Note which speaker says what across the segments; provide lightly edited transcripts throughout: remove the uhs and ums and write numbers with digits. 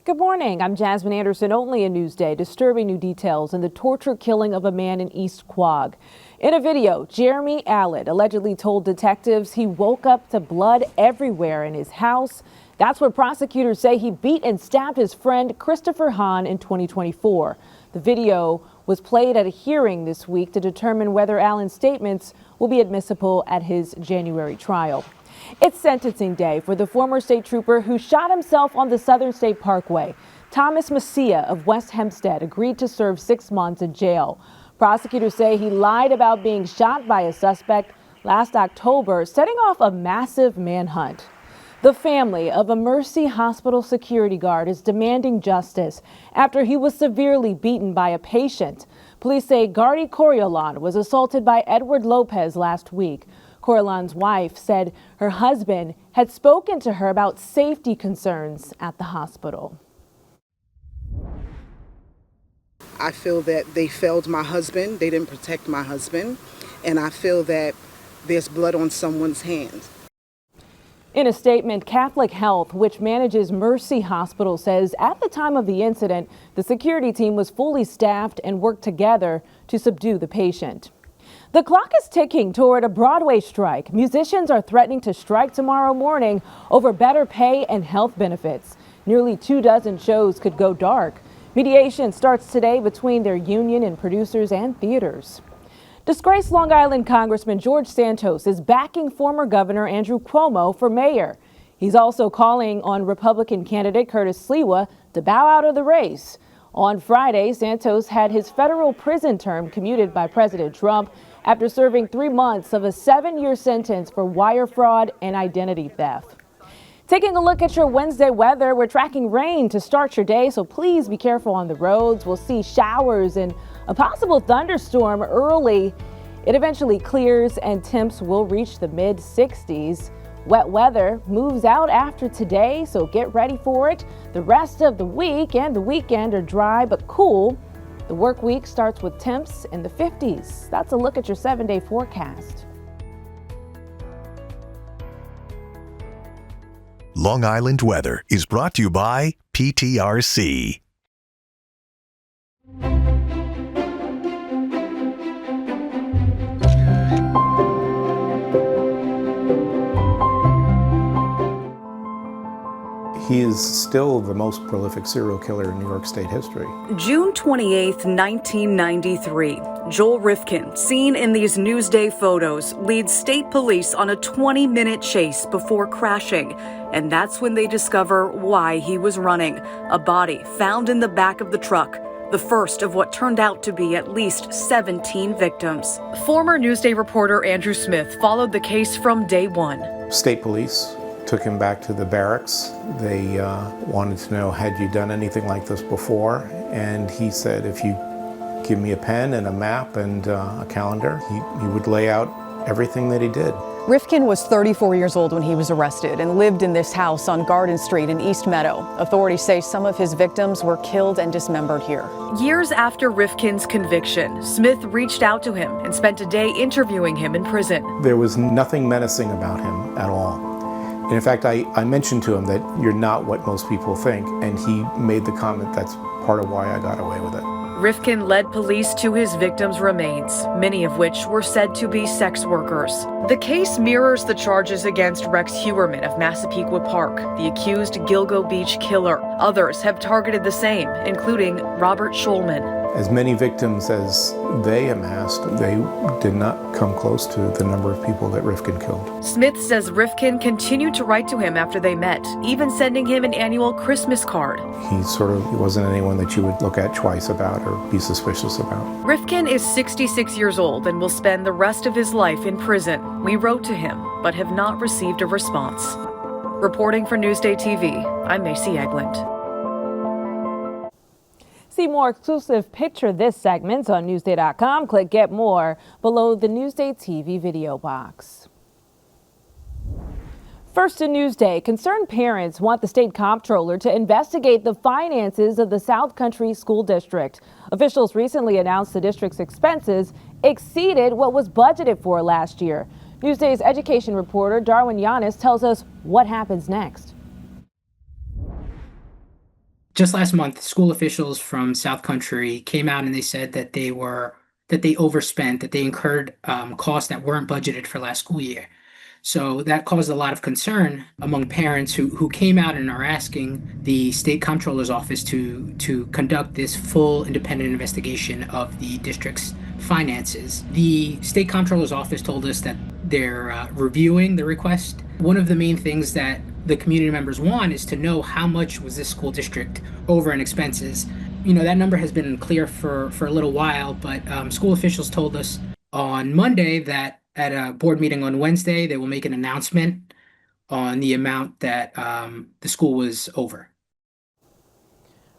Speaker 1: Good morning. I'm Jasmine Anderson, only in Newsday. Disturbing new details in the torture killing of a man in East Quogue. In a video, Jeremy Allen allegedly told detectives he woke up to blood everywhere in his house. That's what prosecutors say he beat and stabbed his friend Christopher Hahn in 2024. The video was played at a hearing this week to determine whether Allen's statements will be admissible at his January trial. It's sentencing day for the former state trooper who shot himself on the Southern State Parkway. Thomas Messia of West Hempstead agreed to serve 6 months in jail. Prosecutors say he lied about being shot by a suspect last October, setting off a massive manhunt. The family of a Mercy Hospital security guard is demanding justice after he was severely beaten by a patient. Police say Gardy Coriolan was assaulted by Edward Lopez last week. Coriolan's wife said her husband had spoken to her about safety concerns at the hospital.
Speaker 2: I feel that they failed my husband. They didn't protect my husband. And I feel that there's blood on someone's hands.
Speaker 1: In a statement, Catholic Health, which manages Mercy Hospital, says at the time of the incident, the security team was fully staffed and worked together to subdue the patient. The clock is ticking toward a Broadway strike. Musicians are threatening to strike tomorrow morning over better pay and health benefits. Nearly 24 shows could go dark. Mediation starts today between their union and producers and theaters. Disgraced Long Island Congressman George Santos is backing former Governor Andrew Cuomo for mayor. He's also calling on Republican candidate Curtis Sliwa to bow out of the race. On Friday, Santos had his federal prison term commuted by President Trump after serving 3 months of a 7-year sentence for wire fraud and identity theft. Taking a look at your Wednesday weather, we're tracking rain to start your day, so please be careful on the roads. We'll see showers and a possible thunderstorm early. It eventually clears and temps will reach the mid-60s. Wet weather moves out after today, so get ready for it. The rest of the week and the weekend are dry but cool. The work week starts with temps in the 50s. That's a look at your 7-day forecast.
Speaker 3: Long Island weather is brought to you by PTRC.
Speaker 4: He is still the most prolific serial killer in New York State history.
Speaker 5: June 28, 1993. Joel Rifkin, seen in these Newsday photos, leads state police on a 20-minute chase before crashing. And that's when they discover why he was running. A body found in the back of the truck. The first of what turned out to be at least 17 victims. Former Newsday reporter Andrew Smith followed the case from day one.
Speaker 4: State police took him back to the barracks. They wanted to know, had you done anything like this before? And he said, if you give me a pen and a map and a calendar, he would lay out everything that he did.
Speaker 6: Rifkin was 34 years old when he was arrested and lived in this house on Garden Street in East Meadow. Authorities say some of his victims were killed and dismembered here.
Speaker 5: Years after Rifkin's conviction, Smith reached out to him and spent a day interviewing him in prison.
Speaker 4: There was nothing menacing about him at all. And in fact, I mentioned to him that you're not what most people think, and he made the comment, that's part of why I got away with it.
Speaker 5: Rifkin led police to his victims' remains, many of which were said to be sex workers. The case mirrors the charges against Rex Heuermann of Massapequa Park, the accused Gilgo Beach killer. Others have targeted the same, including Robert Schulman.
Speaker 4: As many victims as they amassed, they did not come close to the number of people that Rifkin killed.
Speaker 5: Smith says Rifkin continued to write to him after they met, even sending him an annual Christmas card.
Speaker 4: He wasn't anyone that you would look at twice about or be suspicious about.
Speaker 5: Rifkin is 66 years old and will spend the rest of his life in prison. We wrote to him, but have not received a response. Reporting for Newsday TV, I'm Macy Egland.
Speaker 1: See more exclusive Picture This segments on Newsday.com. Click Get More below the Newsday TV video box. First in Newsday, concerned parents want the state comptroller to investigate the finances of the South Country School District. Officials recently announced the district's expenses exceeded what was budgeted for last year. Newsday's education reporter Darwin Yanis tells us what happens next.
Speaker 7: Just last month, school officials from South Country came out and they said that they overspent, that they incurred costs that weren't budgeted for last school year. So that caused a lot of concern among parents who came out and are asking the state comptroller's office to conduct this full independent investigation of the district's finances. The state comptroller's office told us that they're reviewing the request. One of the main things that the community members want is to know how much was this school district over in expenses. You know, that number has been clear for a little while, but school officials told us on Monday that at a board meeting on Wednesday, they will make an announcement on the amount that the school was over.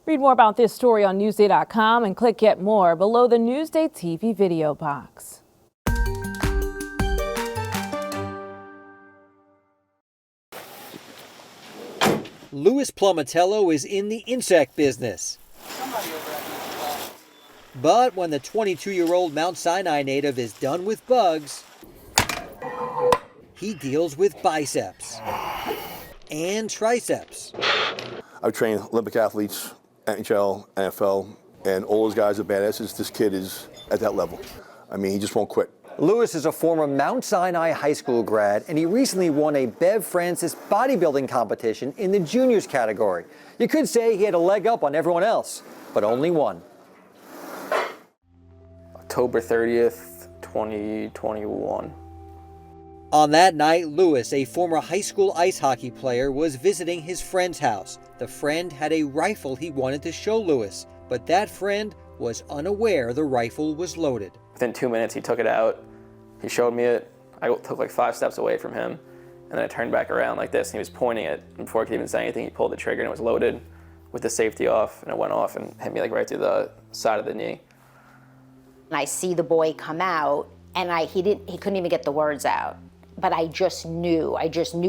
Speaker 1: Read more about this story on Newsday.com and click Get More below the Newsday TV video box.
Speaker 8: Louis Plumatello is in the insect business. But when the 22-year-old Mount Sinai native is done with bugs, he deals with biceps and triceps.
Speaker 9: I've trained Olympic athletes, NHL, NFL, and all those guys are badasses. This kid is at that level. I mean, he just won't quit.
Speaker 8: Louis is a former Mount Sinai high school grad, and he recently won a Bev Francis bodybuilding competition in the juniors category. You could say he had a leg up on everyone else, but only one.
Speaker 10: October 30th, 2021.
Speaker 8: On that night, Louis, a former high school ice hockey player, was visiting his friend's house. The friend had a rifle he wanted to show Louis, but that friend was unaware the rifle was loaded.
Speaker 10: Within 2 minutes, he took it out. He showed me it. I took like 5 steps away from him, and then I turned back around like this, and he was pointing it. And before I could even say anything, he pulled the trigger, and it was loaded with the safety off, and it went off and hit me like right through the side of the knee.
Speaker 11: And I see the boy come out, and he couldn't even get the words out. But I just knew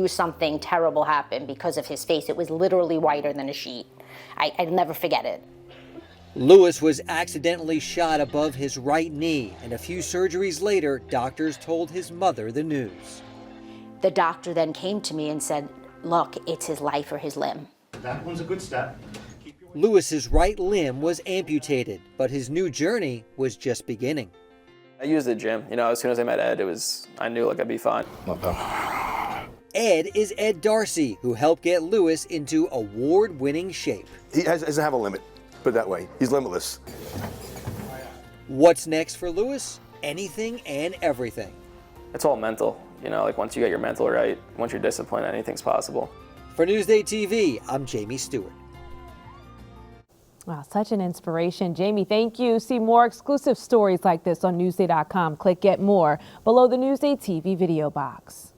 Speaker 11: something terrible happened because of his face. It was literally whiter than a sheet. I'd never forget it.
Speaker 8: Louis was accidentally shot above his right knee, and a few surgeries later, doctors told his mother the news.
Speaker 11: The doctor then came to me and said, look, it's his life or his limb.
Speaker 12: That one's a good step.
Speaker 8: Louis's right limb was amputated, but his new journey was just beginning.
Speaker 10: I used the gym. You know, as soon as I met Ed, I knew like I'd be fine.
Speaker 8: Ed is Ed Darcy, who helped get Louis into award-winning shape.
Speaker 9: He doesn't have a limit, put it that way. He's limitless.
Speaker 8: What's next for Louis? Anything and everything.
Speaker 10: It's all mental. You know, like once you get your mental right, once you're disciplined, anything's possible.
Speaker 8: For Newsday TV, I'm Jamie Stewart.
Speaker 1: Wow, such an inspiration. Jamie, thank you. See more exclusive stories like this on Newsday.com. Click Get More below the Newsday TV video box.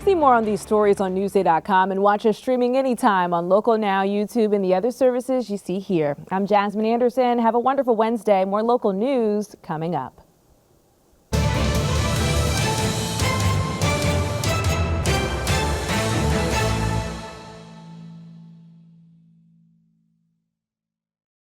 Speaker 1: See more on these stories on Newsday.com and watch us streaming anytime on Local Now, YouTube, and the other services you see here. I'm Jasmine Anderson. Have a wonderful Wednesday. More local news coming up.